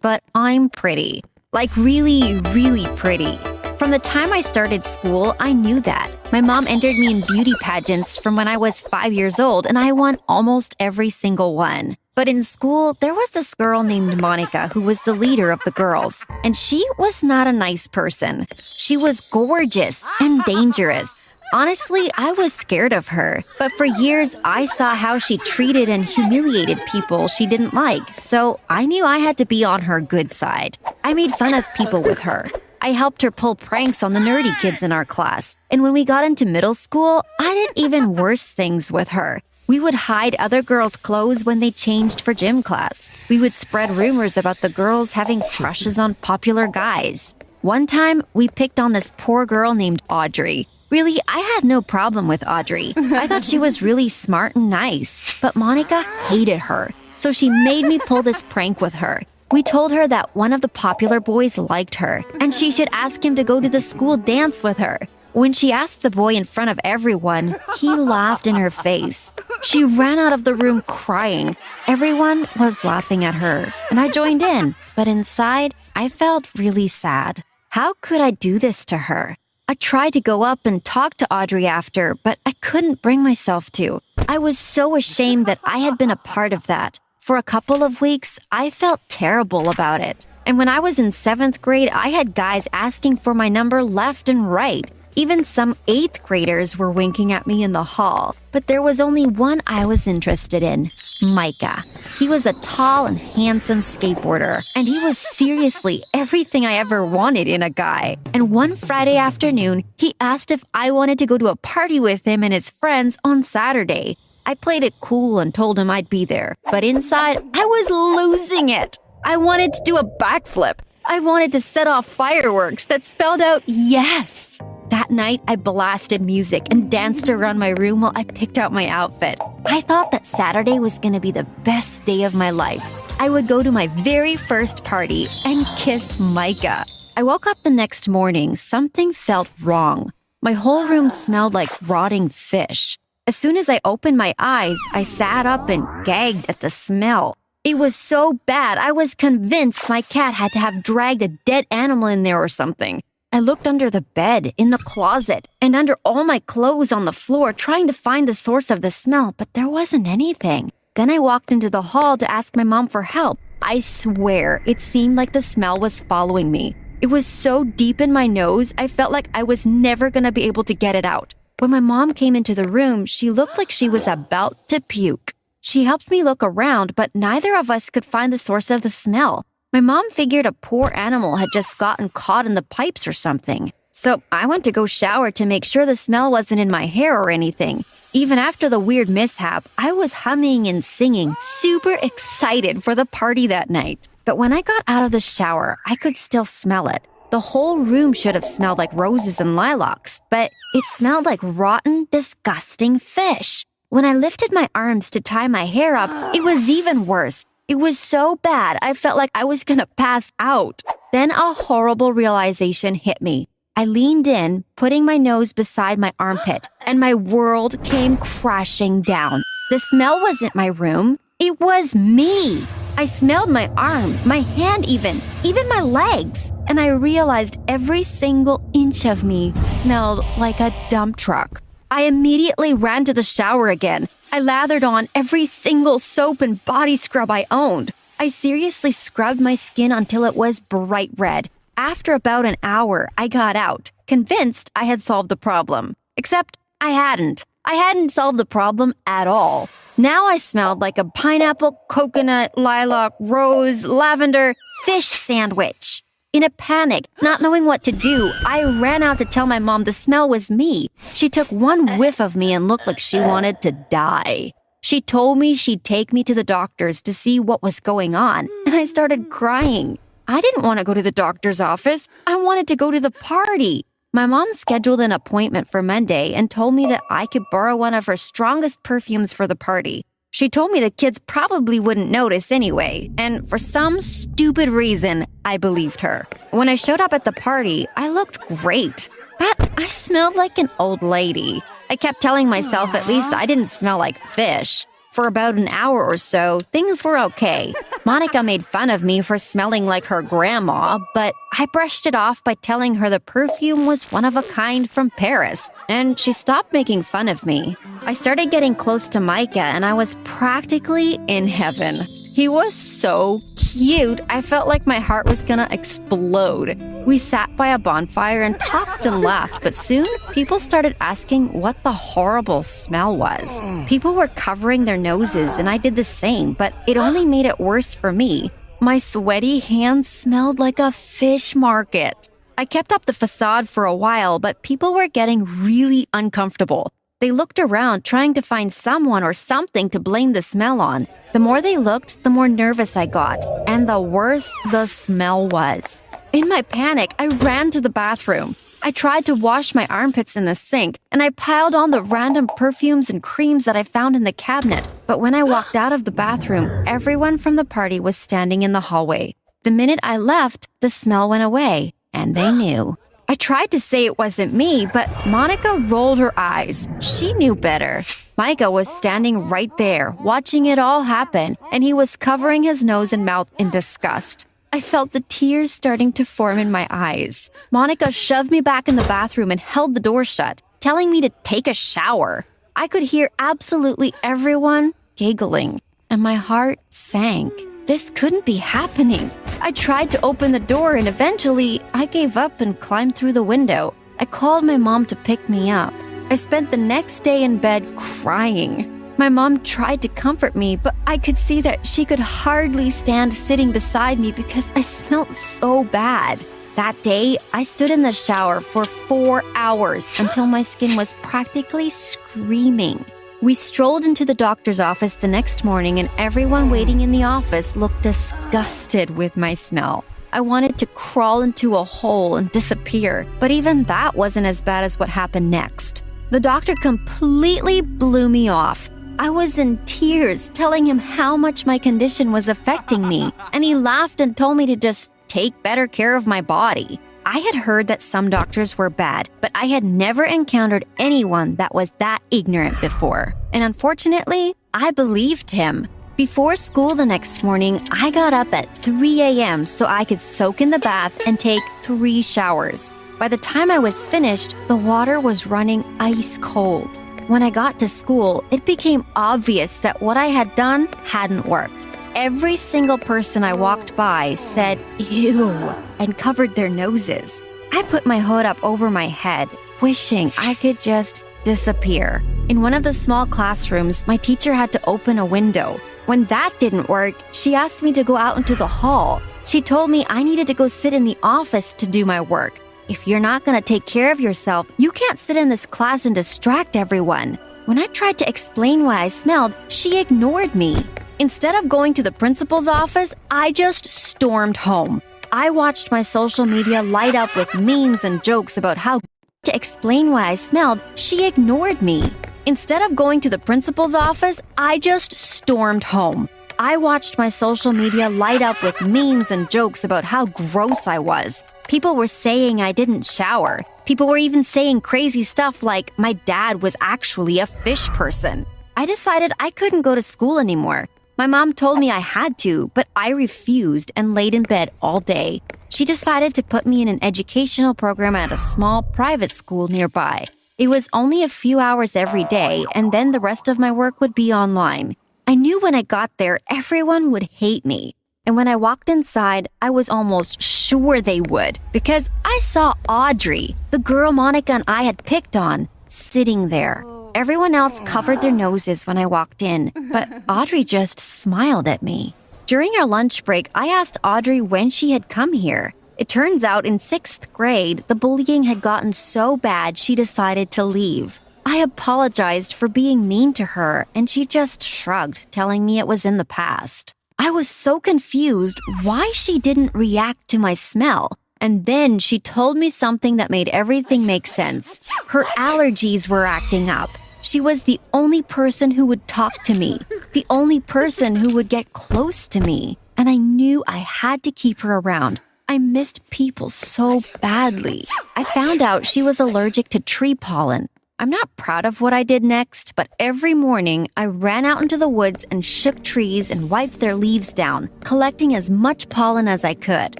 but I'm pretty. Like really, really pretty. From the time I started school, I knew that. My mom entered me in beauty pageants from when I was 5 years old, and I won almost every single one. But in school, there was this girl named Monica who was the leader of the girls, and she was not a nice person. She was gorgeous and dangerous. Honestly, I was scared of her, but for years I saw how she treated and humiliated people she didn't like, so I knew I had to be on her good side. I made fun of people with her. I helped her pull pranks on the nerdy kids in our class, and when we got into middle school, I did even worse things with her. We would hide other girls' clothes when they changed for gym class. We would spread rumors about the girls having crushes on popular guys. One time, we picked on this poor girl named Audrey. Really, I had no problem with Audrey. I thought she was really smart and nice, but Monica hated her, so she made me pull this prank with her. We told her that one of the popular boys liked her, and she should ask him to go to the school dance with her. When she asked the boy in front of everyone, he laughed in her face. She ran out of the room crying. Everyone was laughing at her, and I joined in. But inside, I felt really sad. How could I do this to her? I tried to go up and talk to Audrey after, but I couldn't bring myself to. I was so ashamed that I had been a part of that. For a couple of weeks, I felt terrible about it. And when I was in 7th grade, I had guys asking for my number left and right. Even some 8th graders were winking at me in the hall. But there was only one I was interested in, Micah. He was a tall and handsome skateboarder, and he was seriously everything I ever wanted in a guy. And one Friday afternoon, he asked if I wanted to go to a party with him and his friends on Saturday. I played it cool and told him I'd be there, but inside, I was losing it. I wanted to do a backflip. I wanted to set off fireworks that spelled out yes. That night, I blasted music and danced around my room while I picked out my outfit. I thought that Saturday was going to be the best day of my life. I would go to my very first party and kiss Micah. I woke up the next morning. Something felt wrong. My whole room smelled like rotting fish. As soon as I opened my eyes, I sat up and gagged at the smell. It was so bad, I was convinced my cat had to have dragged a dead animal in there or something. I looked under the bed, in the closet, and under all my clothes on the floor trying to find the source of the smell, but there wasn't anything. Then I walked into the hall to ask my mom for help. I swear, it seemed like the smell was following me. It was so deep in my nose, I felt like I was never going to be able to get it out. When my mom came into the room, she looked like she was about to puke. She helped me look around, but neither of us could find the source of the smell. My mom figured a poor animal had just gotten caught in the pipes or something. So I went to go shower to make sure the smell wasn't in my hair or anything. Even after the weird mishap, I was humming and singing, super excited for the party that night. But when I got out of the shower, I could still smell it. The whole room should have smelled like roses and lilacs, but it smelled like rotten, disgusting fish. When I lifted my arms to tie my hair up, it was even worse. It was so bad, I felt like I was gonna pass out. Then a horrible realization hit me. I leaned in, putting my nose beside my armpit, and my world came crashing down. The smell wasn't my room. It was me. I smelled my arm, my hand even my legs. And I realized every single inch of me smelled like a dump truck. I immediately ran to the shower again. I lathered on every single soap and body scrub I owned. I seriously scrubbed my skin until it was bright red. After about an hour, I got out, convinced I had solved the problem. Except I hadn't. I hadn't solved the problem at all. Now I smelled like a pineapple, coconut, lilac, rose, lavender, fish sandwich. In a panic, not knowing what to do, I ran out to tell my mom the smell was me. She took one whiff of me and looked like she wanted to die. She told me she'd take me to the doctors to see what was going on, and I started crying. I didn't want to go to the doctor's office. I wanted to go to the party. My mom scheduled an appointment for Monday and told me that I could borrow one of her strongest perfumes for the party. She told me the kids probably wouldn't notice anyway, and for some stupid reason, I believed her. When I showed up at the party, I looked great, but I smelled like an old lady. I kept telling myself at least I didn't smell like fish. For about an hour or so, things were okay. Monica made fun of me for smelling like her grandma, but I brushed it off by telling her the perfume was one of a kind from Paris, and she stopped making fun of me. I started getting close to Micah, and I was practically in heaven. He was so cute. I felt like my heart was gonna explode. We sat by a bonfire and talked and laughed, but soon people started asking what the horrible smell was. People were covering their noses, and I did the same, but it only made it worse for me. My sweaty hands smelled like a fish market. I kept up the facade for a while, but people were getting really uncomfortable. They looked around, trying to find someone or something to blame the smell on. The more they looked, the more nervous I got, and the worse the smell was. In my panic, I ran to the bathroom. I tried to wash my armpits in the sink, and I piled on the random perfumes and creams that I found in the cabinet. But when I walked out of the bathroom, everyone from the party was standing in the hallway. The minute I left, the smell went away, and they knew. I tried to say it wasn't me, but Monica rolled her eyes. She knew better. Micah was standing right there, watching it all happen, and he was covering his nose and mouth in disgust. I felt the tears starting to form in my eyes. Monica shoved me back in the bathroom and held the door shut, telling me to take a shower. I could hear absolutely everyone giggling, and my heart sank. This couldn't be happening. I tried to open the door, and eventually I gave up and climbed through the window. I called my mom to pick me up. I spent the next day in bed crying. My mom tried to comfort me, but I could see that she could hardly stand sitting beside me because I smelled so bad. That day, I stood in the shower for 4 hours until my skin was practically screaming. We strolled into the doctor's office the next morning, and everyone waiting in the office looked disgusted with my smell. I wanted to crawl into a hole and disappear, but even that wasn't as bad as what happened next. The doctor completely blew me off. I was in tears, telling him how much my condition was affecting me, and he laughed and told me to just take better care of my body. I had heard that some doctors were bad, but I had never encountered anyone that was that ignorant before. And unfortunately, I believed him. Before school the next morning, I got up at 3 a.m. so I could soak in the bath and take 3 showers. By the time I was finished, the water was running ice cold. When I got to school, it became obvious that what I had done hadn't worked. Every single person I walked by said, "Ew," and covered their noses. I put my hood up over my head, wishing I could just disappear. In one of the small classrooms, my teacher had to open a window. When that didn't work, she asked me to go out into the hall. She told me I needed to go sit in the office to do my work. If you're not going to take care of yourself, you can't sit in this class and distract everyone. When I tried to explain why I smelled, she ignored me. Instead of going to the principal's office, I just stormed home. I watched my social media light up with memes and jokes about how to explain why I smelled, she ignored me. Instead of going to the principal's office, I just stormed home. I watched my social media light up with memes and jokes about how gross I was. People were saying I didn't shower. People were even saying crazy stuff like my dad was actually a fish person. I decided I couldn't go to school anymore. My mom told me I had to, but I refused and laid in bed all day. She decided to put me in an educational program at a small private school nearby. It was only a few hours every day, and then the rest of my work would be online. I knew when I got there, everyone would hate me. And when I walked inside, I was almost sure they would, because I saw Audrey, the girl Monica and I had picked on, sitting there. Everyone else covered their noses when I walked in, but Audrey just smiled at me. During our lunch break, I asked Audrey when she had come here. It turns out in 6th grade, the bullying had gotten so bad she decided to leave. I apologized for being mean to her, and she just shrugged, telling me it was in the past. I was so confused why she didn't react to my smell. And then she told me something that made everything make sense. Her allergies were acting up. She was the only person who would talk to me, the only person who would get close to me. And I knew I had to keep her around. I missed people so badly. I found out she was allergic to tree pollen. I'm not proud of what I did next, but every morning I ran out into the woods and shook trees and wiped their leaves down, collecting as much pollen as I could.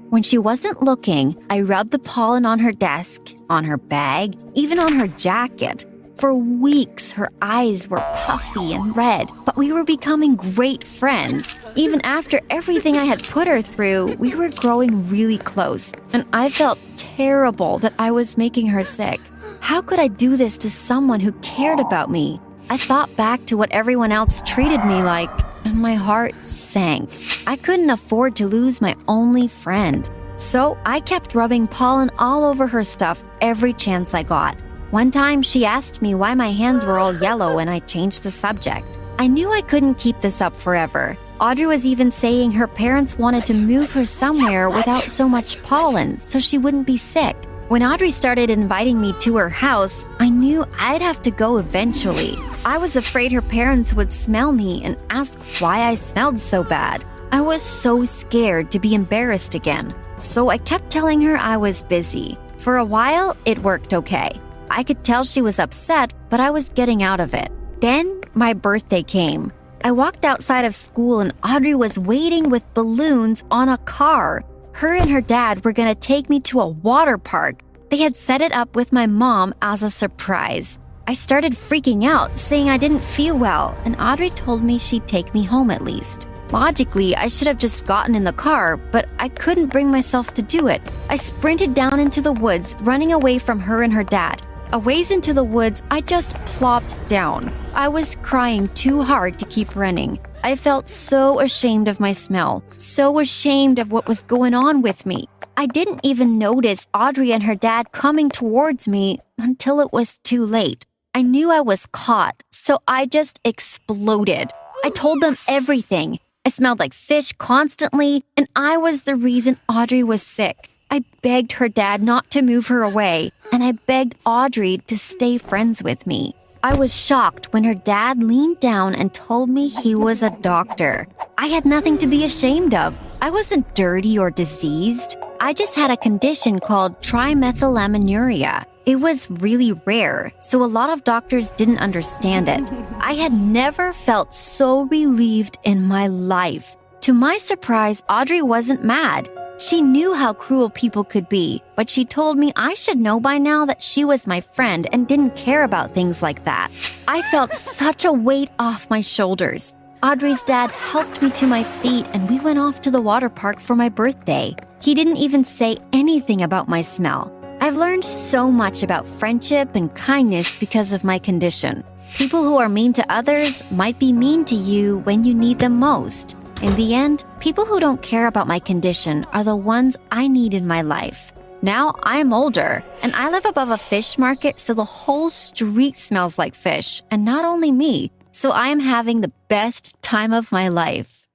When she wasn't looking, I rubbed the pollen on her desk, on her bag, even on her jacket. For weeks, her eyes were puffy and red, but we were becoming great friends. Even after everything I had put her through, we were growing really close, and I felt terrible that I was making her sick. How could I do this to someone who cared about me? I thought back to what everyone else treated me like, and my heart sank. I couldn't afford to lose my only friend. So I kept rubbing pollen all over her stuff every chance I got. One time, she asked me why my hands were all yellow, and I changed the subject. I knew I couldn't keep this up forever. Audrey was even saying her parents wanted to move her somewhere without so much pollen so she wouldn't be sick. When Audrey started inviting me to her house, I knew I'd have to go eventually. I was afraid her parents would smell me and ask why I smelled so bad. I was so scared to be embarrassed again. So I kept telling her I was busy. For a while, it worked okay. I could tell she was upset, but I was getting out of it. Then my birthday came. I walked outside of school and Audrey was waiting with balloons on a car. Her and her dad were going to take me to a water park. They had set it up with my mom as a surprise. I started freaking out, saying I didn't feel well, and Audrey told me she'd take me home at least. Logically, I should have just gotten in the car, but I couldn't bring myself to do it. I sprinted down into the woods, running away from her and her dad. A ways into the woods, I just plopped down. I was crying too hard to keep running. I felt so ashamed of my smell, so ashamed of what was going on with me. I didn't even notice Audrey and her dad coming towards me until it was too late. I knew I was caught, so I just exploded. I told them everything. I smelled like fish constantly, and I was the reason Audrey was sick. I begged her dad not to move her away, and I begged Audrey to stay friends with me. I was shocked when her dad leaned down and told me he was a doctor. I had nothing to be ashamed of. I wasn't dirty or diseased. I just had a condition called trimethylaminuria. It was really rare, so a lot of doctors didn't understand it. I had never felt so relieved in my life. To my surprise, Audrey wasn't mad. She knew how cruel people could be, but she told me I should know by now that she was my friend and didn't care about things like that. I felt such a weight off my shoulders. Audrey's dad helped me to my feet and we went off to the water park for my birthday. He didn't even say anything about my smell. I've learned so much about friendship and kindness because of my condition. People who are mean to others might be mean to you when you need them most. In the end, people who don't care about my condition are the ones I need in my life. Now I'm older, and I live above a fish market, so the whole street smells like fish, and not only me. So I am having the best time of my life.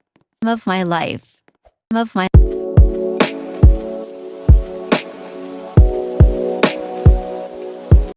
Of my life. Of my